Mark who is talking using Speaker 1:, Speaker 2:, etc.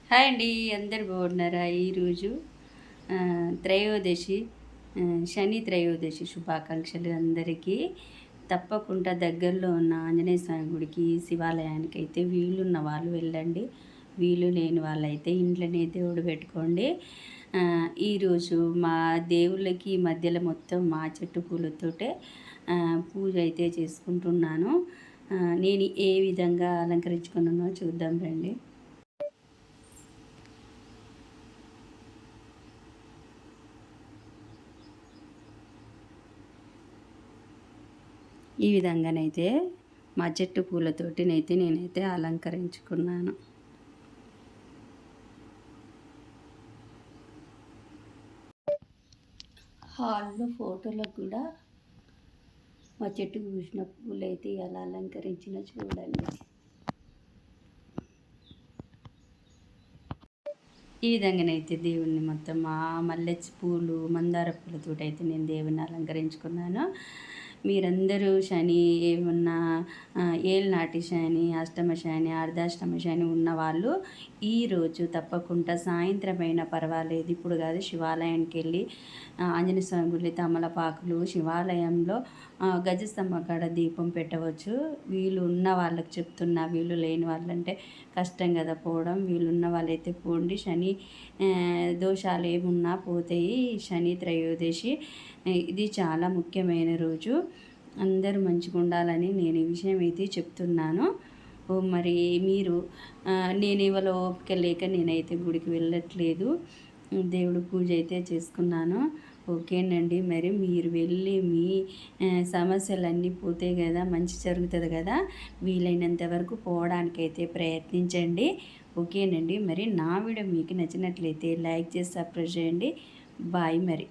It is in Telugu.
Speaker 1: హాయ్ అండి. అందరు బాగున్నారా? ఈరోజు త్రయోదశి, శని త్రయోదశి శుభాకాంక్షలు అందరికీ. తప్పకుండా దగ్గరలో ఉన్న ఆంజనేయ స్వామి గుడికి, శివాలయానికి అయితే వీలున్న వాళ్ళు వెళ్ళండి. వీలు లేని వాళ్ళైతే ఇంట్లోనే దేవుడు పెట్టుకోండి. ఈరోజు మా దేవుళ్ళకి మధ్యలో మొత్తం మా చెట్టు పూలతోటే పూజ అయితే చేసుకుంటున్నాను. నేను ఏ విధంగా అలంకరించుకున్నానో చూద్దాం రండి. ఈ విధంగానైతే మా చెట్టు పూలతోటినైతే నేనైతే అలంకరించుకున్నాను. హాల్లో ఫోటోలకు కూడా మా చెట్టుకు పూసిన పూలైతే ఎలా అలంకరించినా చూడండి. ఈ విధంగానైతే దేవుణ్ణి మొత్తం ఆ మల్లె పూలు, మందార పూలతోటైతే నేను దేవుణ్ణి అలంకరించుకున్నాను. మీరందరూ శని ఏమన్నా ఏళ్ళనాటి శని, అష్టమ శని, అర్ధాష్టమ శని ఉన్నవాళ్ళు ఈరోజు తప్పకుండా సాయంత్రమైన పర్వాలేదు, ఇప్పుడు కాదు, శివాలయానికి వెళ్ళి ఆంజనేయ స్వామి గుడి తమలపాకులు, శివాలయంలో గజస్తంభం కాడ దీపం పెట్టవచ్చు. వీళ్ళు ఉన్న వాళ్ళకి చెప్తున్నా, వీళ్ళు లేని వాళ్ళంటే కష్టం కదా పోవడం. వీళ్ళున్న వాళ్ళైతే పోండి. శని దోషాలు ఏమున్నా పోతాయి. శని త్రయోదశి ఇది చాలా ముఖ్యమైన రోజు. అందరూ మంచిగా ఉండాలని నేను ఈ విషయం అయితే చెప్తున్నాను. మరి మీరు నేను ఇవాళ ఓపిక లేక నేనైతే గుడికి వెళ్ళట్లేదు. దేవుడు పూజ అయితే చేసుకున్నాను. ఓకేనండి. మరి మీరు వెళ్ళి మీ సమస్యలన్నీ పోతాయి కదా, మంచి జరుగుతుంది కదా, వీలైనంత వరకు పోవడానికైతే ప్రయత్నించండి. ఓకేనండి. మరి నా వీడియో మీకు నచ్చినట్లయితే లైక్ చేసి సబ్స్క్రైబ్ చేయండి. బాయ్ మరి.